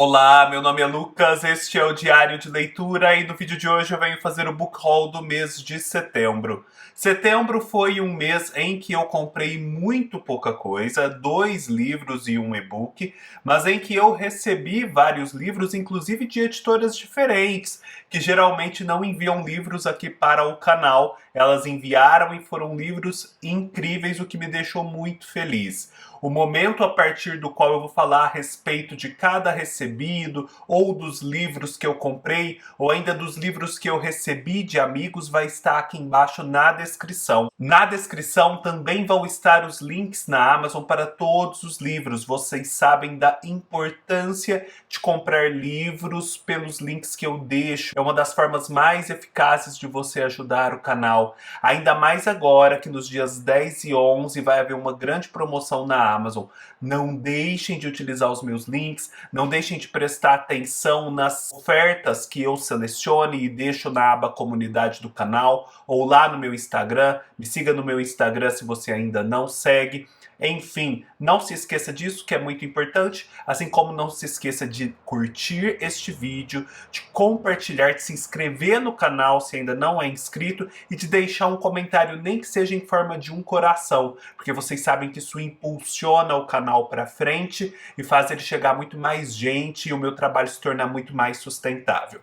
Olá, meu nome é Lucas, este é o Diário de Leitura e no vídeo de hoje eu venho fazer o book haul do mês de setembro. Setembro foi um mês em que eu comprei muito pouca coisa, 2 livros e um e-book, mas em que eu recebi vários livros, inclusive de editoras diferentes, que geralmente não enviam livros aqui para o canal. Elas enviaram e foram livros incríveis, o que me deixou muito feliz. O momento a partir do qual eu vou falar a respeito de cada recebido, ou dos livros que eu comprei, ou ainda dos livros que eu recebi de amigos, vai estar aqui embaixo na descrição. Na descrição também vão estar os links na Amazon para todos os livros. Vocês sabem da importância de comprar livros pelos links que eu deixo. É uma das formas mais eficazes de você ajudar o canal. Ainda mais agora que nos dias 10 e 11 vai haver uma grande promoção na Amazon. Não deixem de utilizar os meus links, não deixem de prestar atenção nas ofertas que eu seleciono e deixo na aba comunidade do canal, ou lá no meu Instagram. Me siga no meu Instagram se você ainda não segue. Enfim, não se esqueça disso, que é muito importante, assim como não se esqueça de curtir este vídeo, de compartilhar, de se inscrever no canal se ainda não é inscrito e de deixar um comentário, nem que seja em forma de um coração, porque vocês sabem que isso impulsiona o canal para frente e faz ele chegar a muito mais gente e o meu trabalho se tornar muito mais sustentável.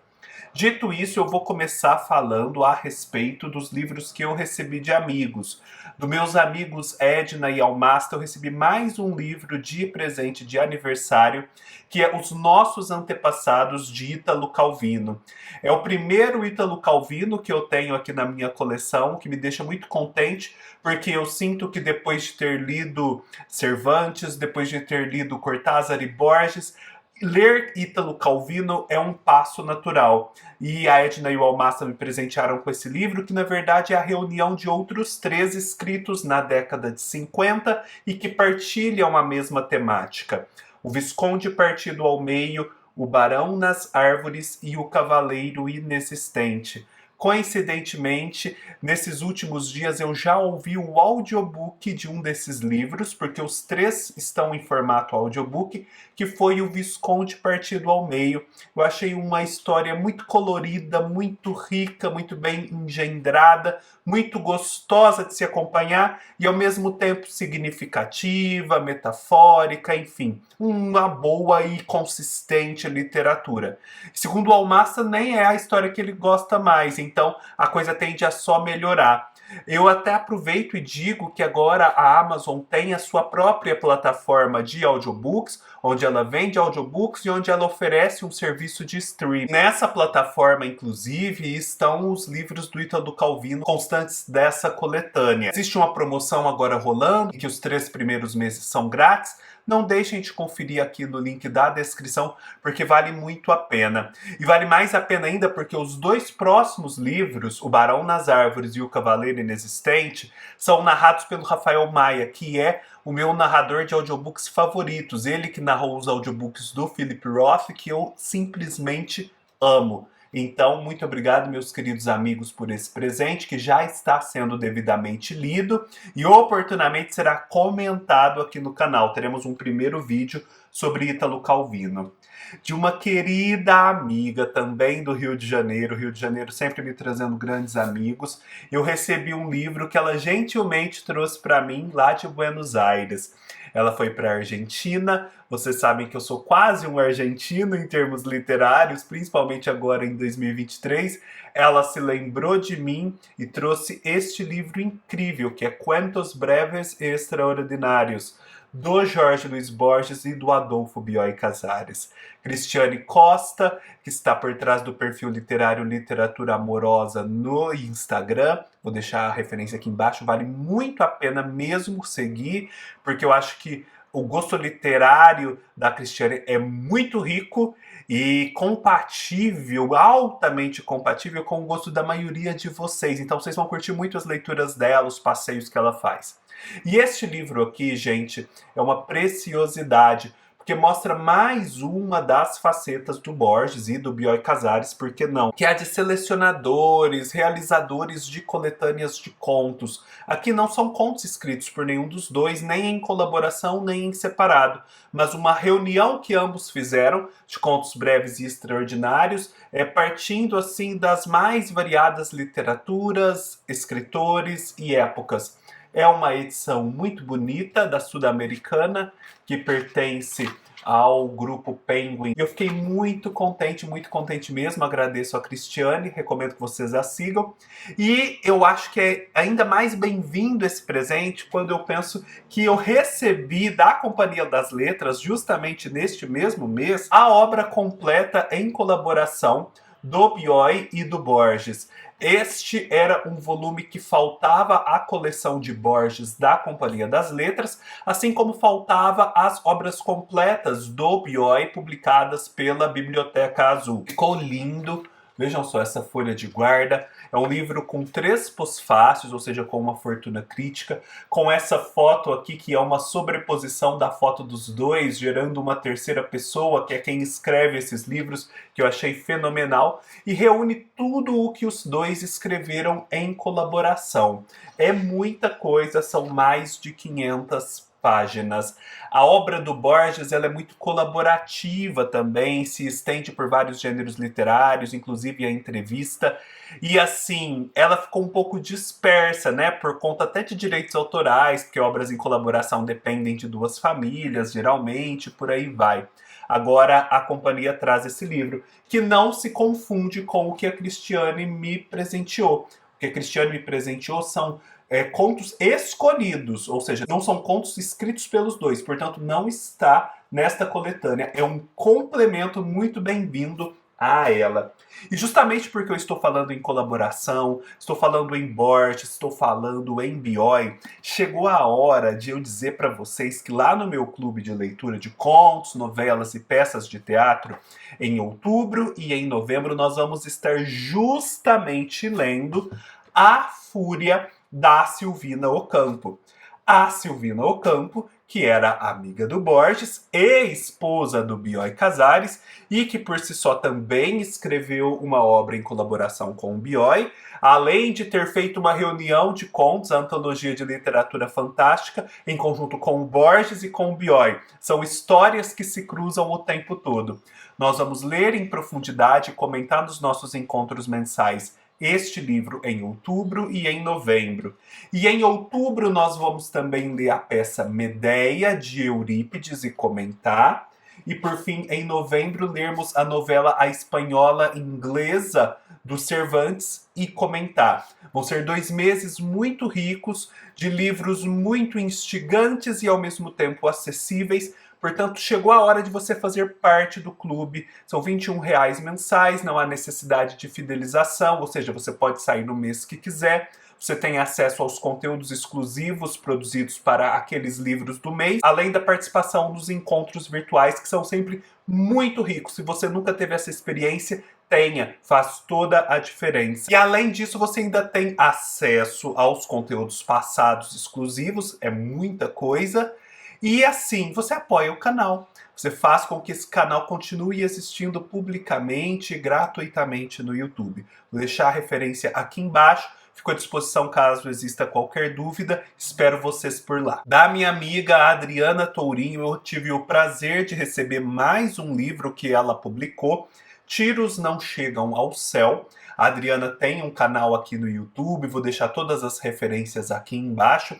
Dito isso, eu vou começar falando a respeito dos livros que eu recebi de amigos. Dos meus amigos Edna e Almasta, eu recebi mais um livro de presente de aniversário, que é Os Nossos Antepassados, de Ítalo Calvino. É o primeiro Ítalo Calvino que eu tenho aqui na minha coleção, que me deixa muito contente, porque eu sinto que depois de ter lido Cervantes, depois de ter lido Cortázar e Borges, ler Ítalo Calvino é um passo natural. E a Edna e o Almasta me presentearam com esse livro, que na verdade é a reunião de outros 3 escritos na década de 50 e que partilham a mesma temática. O Visconde Partido ao Meio, o Barão nas Árvores e o Cavaleiro Inexistente. Coincidentemente, nesses últimos dias eu já ouvi o audiobook de um desses livros, porque os 3 estão em formato audiobook, que foi o Visconde Partido ao Meio. Eu achei uma história muito colorida, muito rica, muito bem engendrada, muito gostosa de se acompanhar e ao mesmo tempo significativa, metafórica, enfim, uma boa e consistente literatura. Segundo o Almasta, nem é a história que ele gosta mais, então a coisa tende a só melhorar. Eu até aproveito e digo que agora a Amazon tem a sua própria plataforma de audiobooks, onde ela vende audiobooks e onde ela oferece um serviço de streaming. Nessa plataforma, inclusive, estão os livros do Ítalo Calvino constantes dessa coletânea. Existe uma promoção agora rolando, em que os 3 primeiros meses são grátis. Não deixem de conferir aqui no link da descrição, porque vale muito a pena. E vale mais a pena ainda porque os 2 próximos livros, O Barão nas Árvores e O Cavaleiro Inexistente, são narrados pelo Rafael Maia, que é o meu narrador de audiobooks favoritos. Ele que narrou os audiobooks do Philip Roth, que eu simplesmente amo. Então, muito obrigado, meus queridos amigos, por esse presente que já está sendo devidamente lido e oportunamente será comentado aqui no canal. Teremos um primeiro vídeo sobre Ítalo Calvino. De uma querida amiga também do Rio de Janeiro, Rio de Janeiro sempre me trazendo grandes amigos, eu recebi um livro que ela gentilmente trouxe para mim lá de Buenos Aires. Ela foi para a Argentina. Vocês sabem que eu sou quase um argentino em termos literários, principalmente agora em 2023. Ela se lembrou de mim e trouxe este livro incrível, que é Cuentos Breves e Extraordinários, do Jorge Luiz Borges e do Adolfo Bioy Casares. Cristiane Costa, que está por trás do perfil literário Literatura Amorosa no Instagram. Vou deixar a referência aqui embaixo, vale muito a pena mesmo seguir, porque eu acho que o gosto literário da Cristiane é muito rico e compatível, altamente compatível com o gosto da maioria de vocês. Então vocês vão curtir muito as leituras dela, os passeios que ela faz. E este livro aqui, gente, é uma preciosidade, porque mostra mais uma das facetas do Borges e do Bioy Casares, por que não? Que é a de selecionadores, realizadores de coletâneas de contos. Aqui não são contos escritos por nenhum dos dois, nem em colaboração, nem em separado, mas uma reunião que ambos fizeram de contos breves e extraordinários, partindo assim das mais variadas literaturas, escritores e épocas. É uma edição muito bonita da Sudamericana, que pertence ao grupo Penguin. Eu fiquei muito contente mesmo. Agradeço a Cristiane, recomendo que vocês a sigam. E eu acho que é ainda mais bem-vindo esse presente quando eu penso que eu recebi da Companhia das Letras, justamente neste mesmo mês, a obra completa em colaboração do Bioy e do Borges. Este era um volume que faltava à coleção de Borges da Companhia das Letras, assim como faltava as obras completas do Bioy publicadas pela Biblioteca Azul. Ficou lindo. Vejam só essa folha de guarda. É um livro com 3 pós-fácios, ou seja, com uma fortuna crítica, com essa foto aqui que é uma sobreposição da foto dos dois, gerando uma terceira pessoa, que é quem escreve esses livros, que eu achei fenomenal, e reúne tudo o que os dois escreveram em colaboração. É muita coisa, são mais de 500 páginas. A obra do Borges ela é muito colaborativa também, se estende por vários gêneros literários, inclusive a entrevista. E assim, ela ficou um pouco dispersa, né? Por conta até de direitos autorais, porque obras em colaboração dependem de 2 famílias, geralmente, por aí vai. Agora a companhia traz esse livro, que não se confunde com o que a Cristiane me presenteou. O que a Cristiane me presenteou são contos escolhidos, ou seja, não são contos escritos pelos dois, portanto não está nesta coletânea. É um complemento muito bem-vindo a ela. E justamente porque eu estou falando em colaboração, estou falando em Borges, estou falando em Bioy, chegou a hora de eu dizer para vocês que lá no meu clube de leitura de contos, novelas e peças de teatro, em outubro e em novembro nós vamos estar justamente lendo A Fúria da Silvina Ocampo. A Silvina Ocampo, que era amiga do Borges e esposa do Bioy Casares, e que por si só também escreveu uma obra em colaboração com o Bioy, além de ter feito uma reunião de contos, a antologia de literatura fantástica, em conjunto com o Borges e com o Bioy. São histórias que se cruzam o tempo todo. Nós vamos ler em profundidade e comentar nos nossos encontros mensais este livro em outubro e em novembro. E em outubro nós vamos também ler a peça Medeia, de Eurípides, e comentar. E por fim, em novembro, lermos a novela A Espanhola Inglesa, do Cervantes, e comentar. Vão ser 2 meses muito ricos, de livros muito instigantes e ao mesmo tempo acessíveis. Portanto, chegou a hora de você fazer parte do clube. São R$ 21 mensais, não há necessidade de fidelização, ou seja, você pode sair no mês que quiser. Você tem acesso aos conteúdos exclusivos produzidos para aqueles livros do mês, além da participação nos encontros virtuais, que são sempre muito ricos. Se você nunca teve essa experiência, tenha, faz toda a diferença. E além disso, você ainda tem acesso aos conteúdos passados exclusivos, é muita coisa. E assim, você apoia o canal. Você faz com que esse canal continue existindo publicamente e gratuitamente no YouTube. Vou deixar a referência aqui embaixo. Fico à disposição caso exista qualquer dúvida. Espero vocês por lá. Da minha amiga Adriana Tourinho, eu tive o prazer de receber mais um livro que ela publicou. Tiros Não Chegam ao Céu. A Adriana tem um canal aqui no YouTube. Vou deixar todas as referências aqui embaixo.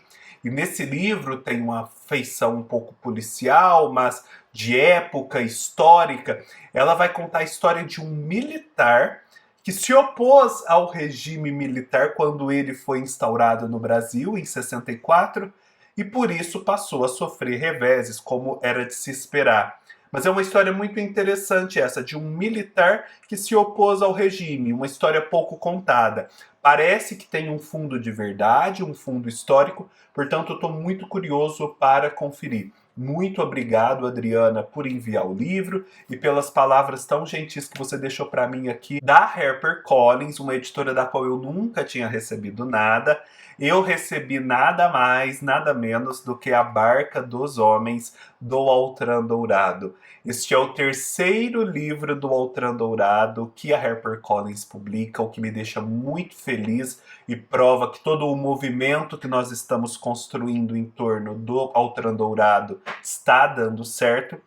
E nesse livro tem uma feição um pouco policial, mas de época histórica. Ela vai contar a história de um militar que se opôs ao regime militar quando ele foi instaurado no Brasil, em 64, e por isso passou a sofrer reveses, como era de se esperar. Mas é uma história muito interessante essa, de um militar que se opôs ao regime, uma história pouco contada. Parece que tem um fundo de verdade, um fundo histórico, portanto eu estou muito curioso para conferir. Muito obrigado, Adriana, por enviar o livro e pelas palavras tão gentis que você deixou para mim aqui da HarperCollins, uma editora da qual eu nunca tinha recebido nada. eu recebi nada mais, nada menos do que A Barca dos Homens, do Altran Dourado. Este é o terceiro livro do Altran Dourado que a HarperCollins publica, o que me deixa muito feliz e prova que todo o movimento que nós estamos construindo em torno do Altran Dourado está dando certo.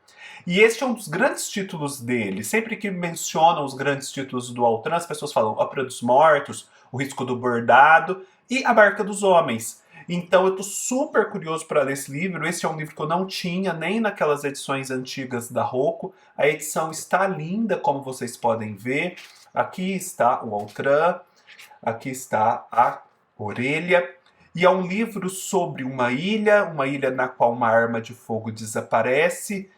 E este é um dos grandes títulos dele. Sempre que mencionam os grandes títulos do Altran, as pessoas falam Ópera dos Mortos, O Risco do Bordado e A Barca dos Homens. Então eu tô super curioso para ler esse livro. Esse é um livro que eu não tinha nem naquelas edições antigas da Rocco. A edição está linda, como vocês podem ver. Aqui está o Altran, aqui está a orelha. E é um livro sobre uma ilha na qual uma arma de fogo desaparece.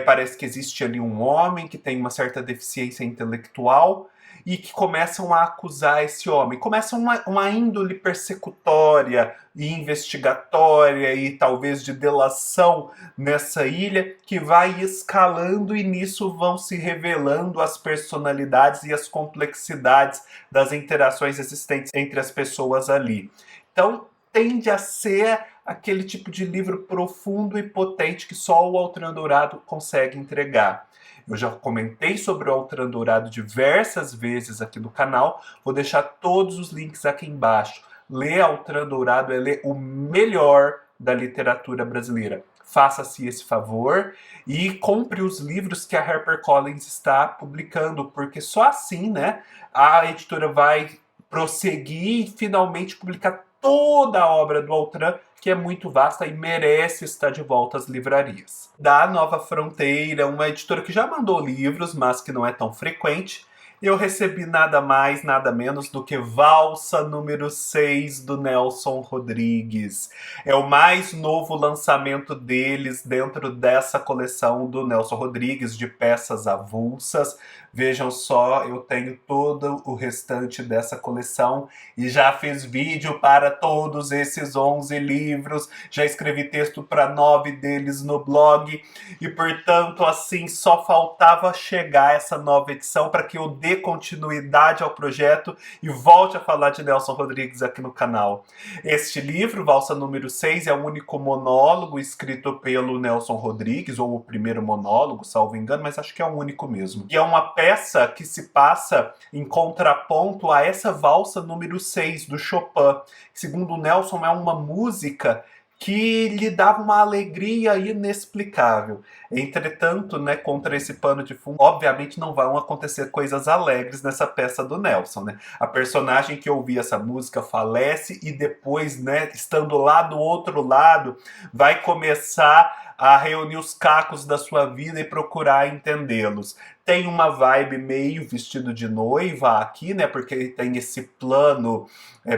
Parece que existe ali um homem que tem uma certa deficiência intelectual e que começam a acusar esse homem. Começa uma índole persecutória e investigatória e talvez de delação nessa ilha que vai escalando e nisso vão se revelando as personalidades e as complexidades das interações existentes entre as pessoas ali. Então, tende a ser aquele tipo de livro profundo e potente que só o Altran Dourado consegue entregar. Eu já comentei sobre o Altran Dourado diversas vezes aqui no canal, vou deixar todos os links aqui embaixo. Ler Altran Dourado é ler o melhor da literatura brasileira. Faça-se esse favor e compre os livros que a HarperCollins está publicando, porque só assim, né, a editora vai prosseguir e finalmente publicar toda a obra do Altran, que é muito vasta e merece estar de volta às livrarias. Da Nova Fronteira, uma editora que já mandou livros, mas que não é tão frequente, eu recebi nada mais, nada menos do que Valsa número 6 do Nelson Rodrigues. É o mais novo lançamento deles dentro dessa coleção do Nelson Rodrigues de peças avulsas. Vejam só, eu tenho todo o restante dessa coleção e já fiz vídeo para todos esses 11 livros, já escrevi texto para 9 deles no blog e, portanto, assim, só faltava chegar essa nova edição para que eu dê continuidade ao projeto e volte a falar de Nelson Rodrigues aqui no canal. Este livro, Valsa número 6, é o único monólogo escrito pelo Nelson Rodrigues, ou o primeiro monólogo, salvo engano, mas acho que é o único mesmo. E é uma peça que se passa em contraponto a essa Valsa número 6 do Chopin. Segundo o Nelson, é uma música que lhe dava uma alegria inexplicável. Entretanto, né, contra esse pano de fundo, obviamente não vão acontecer coisas alegres nessa peça do Nelson, né? A personagem que ouvia essa música falece e depois, né, estando lá do outro lado, vai começar a reunir os cacos da sua vida e procurar entendê-los. Tem uma vibe meio vestido de noiva aqui, né? Porque tem esse plano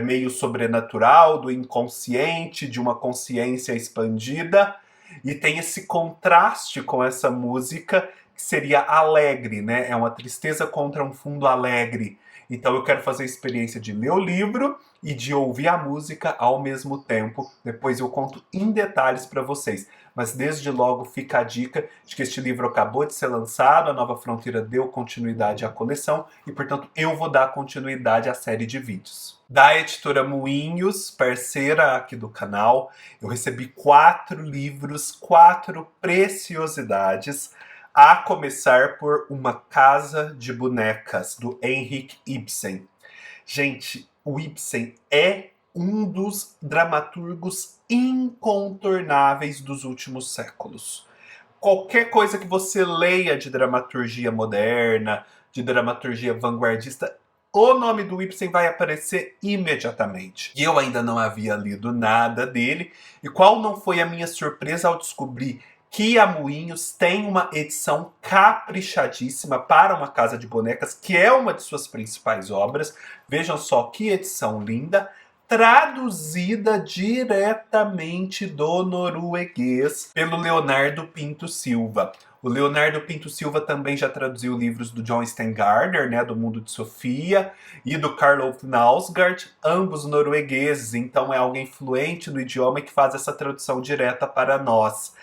meio sobrenatural, do inconsciente, de uma consciência expandida. E tem esse contraste com essa música que seria alegre, né? É uma tristeza contra um fundo alegre. Então eu quero fazer a experiência de ler o livro e de ouvir a música ao mesmo tempo. Depois eu conto em detalhes para vocês. Mas desde logo fica a dica de que este livro acabou de ser lançado, a Nova Fronteira deu continuidade à coleção e, portanto, eu vou dar continuidade à série de vídeos. Da editora Moinhos, parceira aqui do canal, eu recebi 4 livros, 4 preciosidades, a começar por Uma Casa de Bonecas, do Henrik Ibsen. Gente, o Ibsen é um dos dramaturgos incontornáveis dos últimos séculos. Qualquer coisa que você leia de dramaturgia moderna, de dramaturgia vanguardista, o nome do Ibsen vai aparecer imediatamente. E eu ainda não havia lido nada dele, e qual não foi a minha surpresa ao descobrir que a Moinhos tem uma edição caprichadíssima para Uma Casa de Bonecas, que é uma de suas principais obras. Vejam só que edição linda, traduzida diretamente do norueguês pelo Leonardo Pinto Silva. O Leonardo Pinto Silva também já traduziu livros do John Stengardner, né, do Mundo de Sofia, e do Karl Knausgaard, ambos noruegueses, então é alguém fluente no idioma que faz essa tradução direta para nós.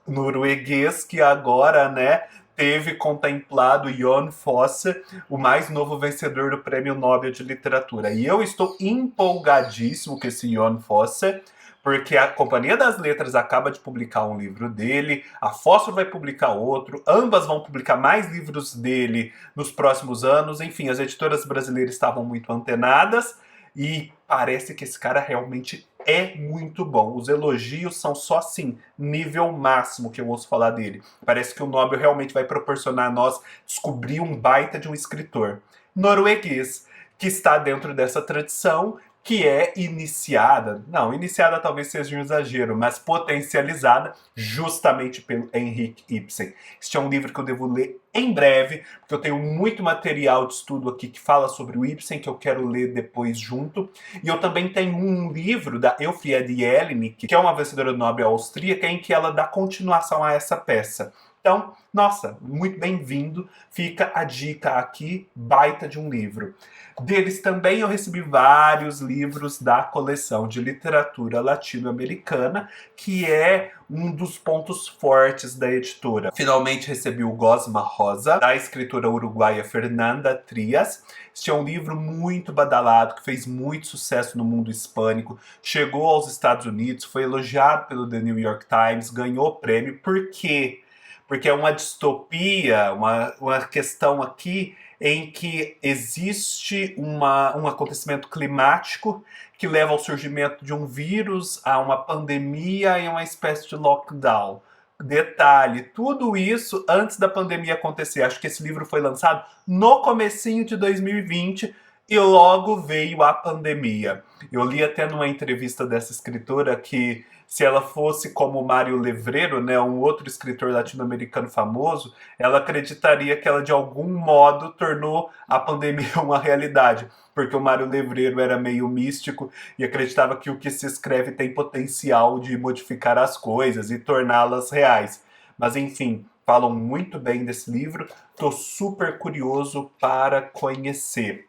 Norueguês que agora, né, teve contemplado Jon Fosse, o mais novo vencedor do Prêmio Nobel de Literatura. E eu estou empolgadíssimo com esse Jon Fosse, porque a Companhia das Letras acaba de publicar um livro dele, a Fósforo vai publicar outro, ambas vão publicar mais livros dele nos próximos anos. Enfim, as editoras brasileiras estavam muito antenadas e parece que esse cara realmente é muito bom. Os elogios são só assim, nível máximo que eu ouço falar dele. Parece que o Nobel realmente vai proporcionar a nós descobrir um baita de um escritor norueguês que está dentro dessa tradição, que é iniciada, não, iniciada talvez seja um exagero, mas potencializada justamente pelo Henrik Ibsen. Este é um livro que eu devo ler em breve, porque eu tenho muito material de estudo aqui que fala sobre o Ibsen, que eu quero ler depois junto. E eu também tenho um livro da Elfriede Jelinek, que é uma vencedora do Nobel austríaca, em que ela dá continuação a essa peça. Então, nossa, muito bem-vindo. Fica a dica aqui, baita de um livro. Deles também eu recebi vários livros da coleção de literatura latino-americana, que é um dos pontos fortes da editora. Finalmente recebi o Gosma Rosa, da escritora uruguaia Fernanda Trias. Este é um livro muito badalado, que fez muito sucesso no mundo hispânico, chegou aos Estados Unidos, foi elogiado pelo The New York Times, ganhou prêmio. Por quê? Porque é uma distopia, uma questão aqui em que existe um acontecimento climático que leva ao surgimento de um vírus, a uma pandemia e uma espécie de lockdown. Detalhe, tudo isso antes da pandemia acontecer. Acho que esse livro foi lançado no comecinho de 2020 e logo veio a pandemia. Eu li até numa entrevista dessa escritora que se ela fosse como Mário Levreiro, né, um outro escritor latino-americano famoso, ela acreditaria que ela de algum modo tornou a pandemia uma realidade, porque o Mário Levreiro era meio místico e acreditava que o que se escreve tem potencial de modificar as coisas e torná-las reais. Mas enfim, falam muito bem desse livro, estou super curioso para conhecer.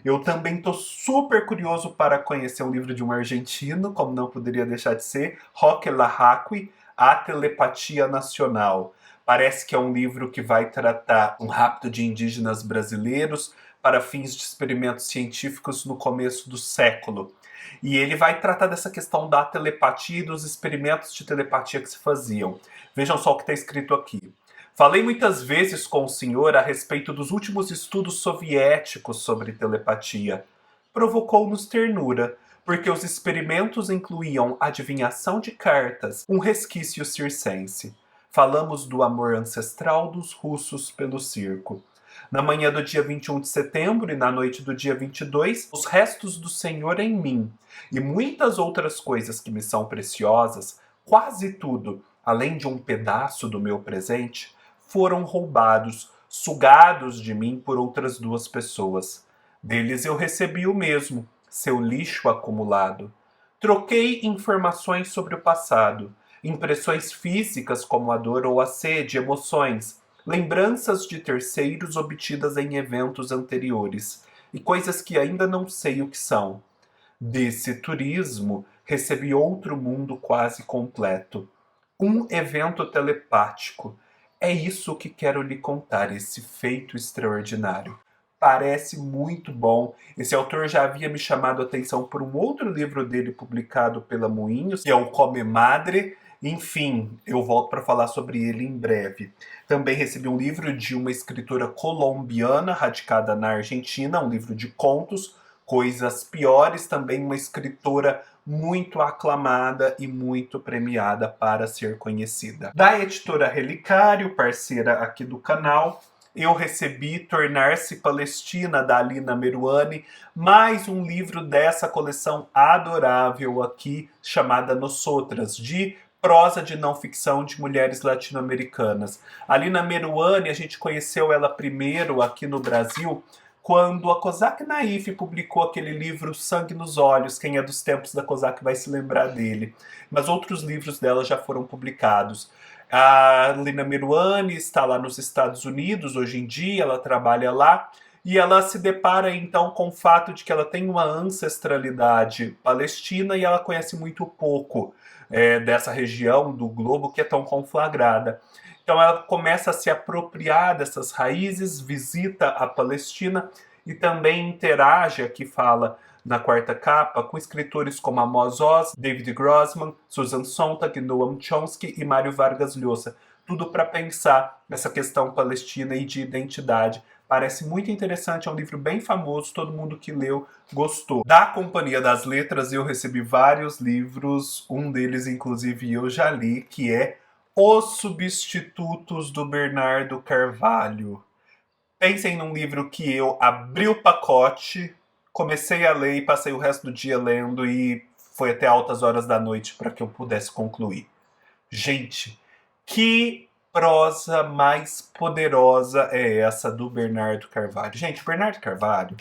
Eu também estou super curioso para conhecer um livro de um argentino, como não poderia deixar de ser, Roque Larraqui, A Telepatia Nacional. Parece que é um livro que vai tratar um rapto de indígenas brasileiros para fins de experimentos científicos no começo do século. E ele vai tratar dessa questão da telepatia e dos experimentos de telepatia que se faziam. Vejam só o que está escrito aqui. Falei muitas vezes com o senhor a respeito dos últimos estudos soviéticos sobre telepatia. Provocou-nos ternura, porque os experimentos incluíam adivinhação de cartas, um resquício circense. Falamos do amor ancestral dos russos pelo circo. Na manhã do dia 21 de setembro e na noite do dia 22, os restos do Senhor em mim e muitas outras coisas que me são preciosas, quase tudo, além de um pedaço do meu presente, foram roubados, sugados de mim por outras duas pessoas. Deles eu recebi o mesmo, seu lixo acumulado. Troquei informações sobre o passado, impressões físicas como a dor ou a sede, emoções, lembranças de terceiros obtidas em eventos anteriores e coisas que ainda não sei o que são. Desse turismo, recebi outro mundo quase completo. Um evento telepático. É isso que quero lhe contar, esse feito extraordinário. Parece muito bom. Esse autor já havia me chamado a atenção por um outro livro dele publicado pela Moinhos, que é o Come Madre. Enfim, eu volto para falar sobre ele em breve. Também recebi um livro de uma escritora colombiana radicada na Argentina, um livro de contos, Coisas Piores, também uma escritora muito aclamada e muito premiada para ser conhecida. Da editora Relicário, parceira aqui do canal, eu recebi Tornar-se Palestina, da Alina Meruane, mais um livro dessa coleção adorável aqui, chamada Nosotras, de prosa de não ficção de mulheres latino-americanas. Alina Meruane, a gente conheceu ela primeiro aqui no Brasil, quando a Cosaque Naif publicou aquele livro Sangue nos Olhos. Quem é dos tempos da Cosaque vai se lembrar dele. Mas outros livros dela já foram publicados. A Lina Meruane está lá nos Estados Unidos hoje em dia, ela trabalha lá, e ela se depara então com o fato de que ela tem uma ancestralidade palestina e ela conhece muito pouco dessa região do globo que é tão conflagrada. Então ela começa a se apropriar dessas raízes, visita a Palestina e também interage, aqui fala na quarta capa, com escritores como Amos Oz, David Grossman, Susan Sontag, Noam Chomsky e Mário Vargas Llosa. Tudo para pensar nessa questão palestina e de identidade. Parece muito interessante, é um livro bem famoso, todo mundo que leu gostou. Da Companhia das Letras eu recebi vários livros, um deles inclusive eu já li, que é Os Substitutos do Bernardo Carvalho. Pensem num livro que eu abri o pacote, comecei a ler e passei o resto do dia lendo e foi até altas horas da noite para que eu pudesse concluir. Gente, que prosa mais poderosa é essa do Bernardo Carvalho? Gente, o Bernardo Carvalho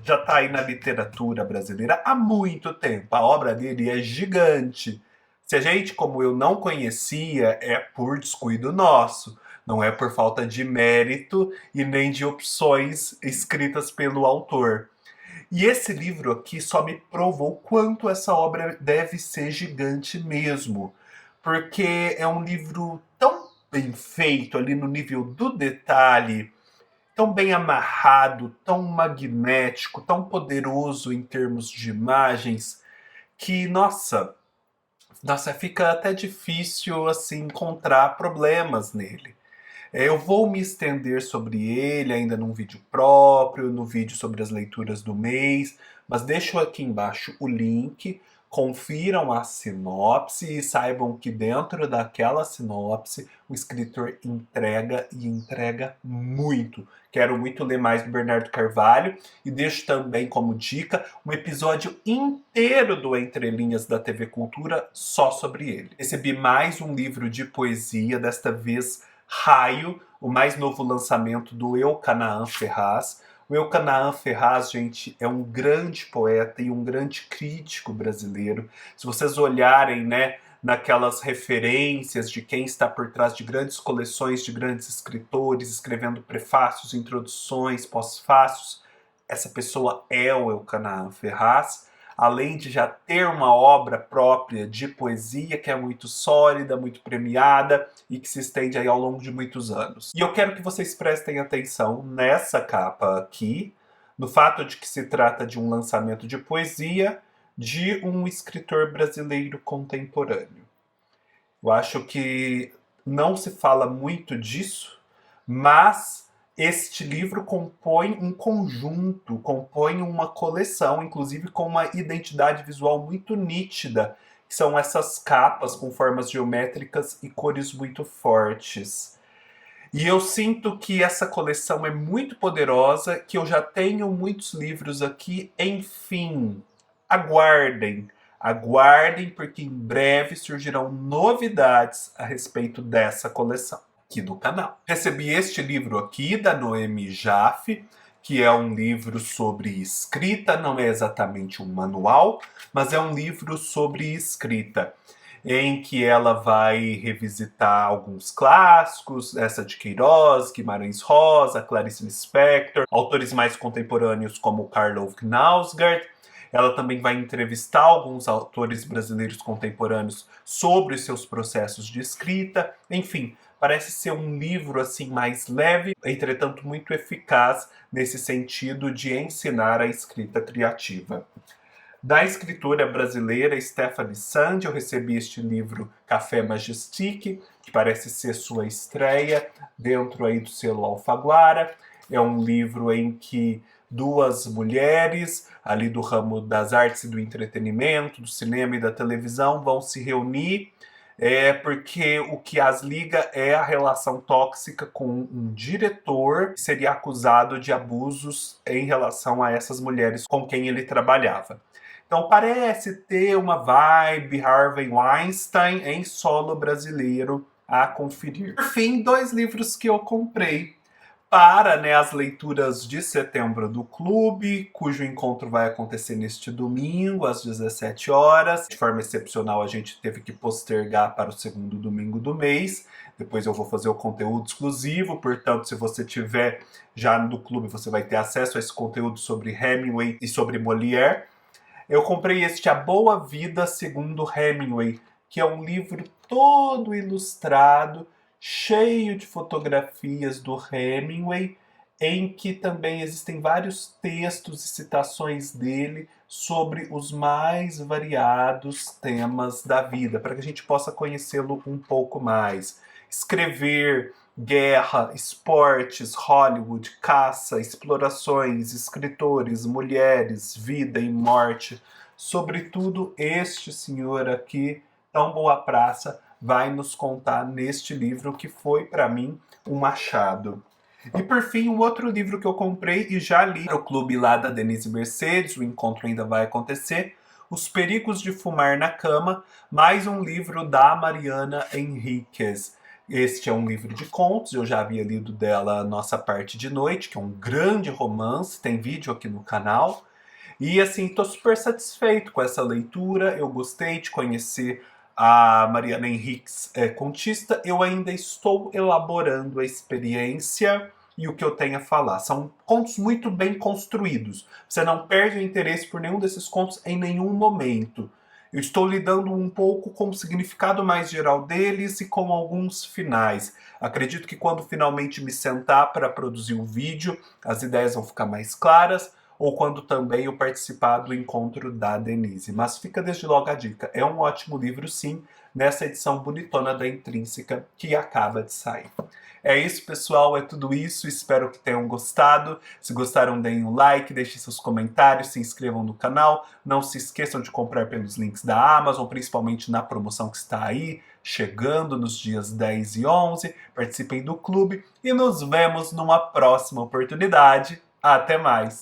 já está aí na literatura brasileira há muito tempo. A obra dele é gigante. Se a gente, como eu, não conhecia, é por descuido nosso. Não é por falta de mérito e nem de opções escritas pelo autor. E esse livro aqui só me provou quanto essa obra deve ser gigante mesmo. Porque é um livro tão bem feito ali no nível do detalhe, tão bem amarrado, tão magnético, tão poderoso em termos de imagens, que, nossa, fica até difícil assim encontrar problemas nele. Eu vou me estender sobre ele ainda num vídeo próprio, no vídeo sobre as leituras do mês, mas deixo aqui embaixo o link, confiram a sinopse e saibam que dentro daquela sinopse o escritor entrega e entrega muito. Quero muito ler mais do Bernardo Carvalho e deixo também como dica um episódio inteiro do Entre Linhas da TV Cultura só sobre ele. Recebi mais um livro de poesia, desta vez Raio, o mais novo lançamento do Elcanaã Ferraz. O Elcanaã Ferraz, gente, é um grande poeta e um grande crítico brasileiro. Se vocês olharem, né, naquelas referências de quem está por trás de grandes coleções de grandes escritores, escrevendo prefácios, introduções, pós-fácios, essa pessoa é o Elcanaã Ferraz. Além de já ter uma obra própria de poesia que é muito sólida, muito premiada e que se estende aí ao longo de muitos anos. E eu quero que vocês prestem atenção nessa capa aqui, no fato de que se trata de um lançamento de poesia de um escritor brasileiro contemporâneo. Eu acho que não se fala muito disso, mas este livro compõe um conjunto, compõe uma coleção, inclusive com uma identidade visual muito nítida, que são essas capas com formas geométricas e cores muito fortes. E eu sinto que essa coleção é muito poderosa, que eu já tenho muitos livros aqui, enfim, aguardem. Aguardem, porque em breve surgirão novidades a respeito dessa coleção aqui do canal. Recebi este livro aqui da Noemi Jaffe, que é um livro sobre escrita, não é exatamente um manual, mas é um livro sobre escrita, em que ela vai revisitar alguns clássicos, essa de Queiroz, Guimarães Rosa, Clarice Lispector, autores mais contemporâneos como Karl Ove Knausgaard. Ela também vai entrevistar alguns autores brasileiros contemporâneos sobre os seus processos de escrita. Enfim, parece ser um livro assim mais leve, entretanto muito eficaz nesse sentido de ensinar a escrita criativa. Da escritora brasileira Stephanie Sand, eu recebi este livro Café Majestic, que parece ser sua estreia dentro aí do selo Alfaguara. É um livro em que duas mulheres, ali do ramo das artes e do entretenimento, do cinema e da televisão, vão se reunir porque o que as liga é a relação tóxica com um diretor que seria acusado de abusos em relação a essas mulheres com quem ele trabalhava. Então parece ter uma vibe Harvey Weinstein em solo brasileiro a conferir. Por fim, 2 livros que eu comprei para as leituras de setembro do clube, cujo encontro vai acontecer neste domingo, às 17 horas. De forma excepcional, a gente teve que postergar para o segundo domingo do mês. Depois eu vou fazer o conteúdo exclusivo, portanto, se você tiver já no clube, você vai ter acesso a esse conteúdo sobre Hemingway e sobre Molière. Eu comprei este A Boa Vida Segundo Hemingway, que é um livro todo ilustrado, cheio de fotografias do Hemingway, em que também existem vários textos e citações dele sobre os mais variados temas da vida, para que a gente possa conhecê-lo um pouco mais. Escrever, guerra, esportes, Hollywood, caça, explorações, escritores, mulheres, vida e morte. Sobretudo, este senhor aqui, tão boa praça, vai nos contar neste livro que foi, para mim, um achado. E por fim, o outro livro que eu comprei e já li é o clube lá da Denise Mercedes, o encontro ainda vai acontecer, Os Perigos de Fumar na Cama, mais um livro da Mariana Enríquez. Este é um livro de contos, eu já havia lido dela Nossa Parte de Noite, que é um grande romance, tem vídeo aqui no canal. E assim, estou super satisfeito com essa leitura, eu gostei de conhecer a Mariana Enríquez contista, eu ainda estou elaborando a experiência e o que eu tenho a falar. São contos muito bem construídos, você não perde o interesse por nenhum desses contos em nenhum momento. Eu estou lidando um pouco com o significado mais geral deles e com alguns finais. Acredito que quando finalmente me sentar para produzir o vídeo, as ideias vão ficar mais claras, ou quando também eu participar do encontro da Denise. Mas fica desde logo a dica, é um ótimo livro sim, nessa edição bonitona da Intrínseca que acaba de sair. É isso, pessoal, é tudo isso, espero que tenham gostado. Se gostaram, deem um like, deixem seus comentários, se inscrevam no canal, não se esqueçam de comprar pelos links da Amazon, principalmente na promoção que está aí, chegando nos dias 10 e 11, participem do clube e nos vemos numa próxima oportunidade. Até mais!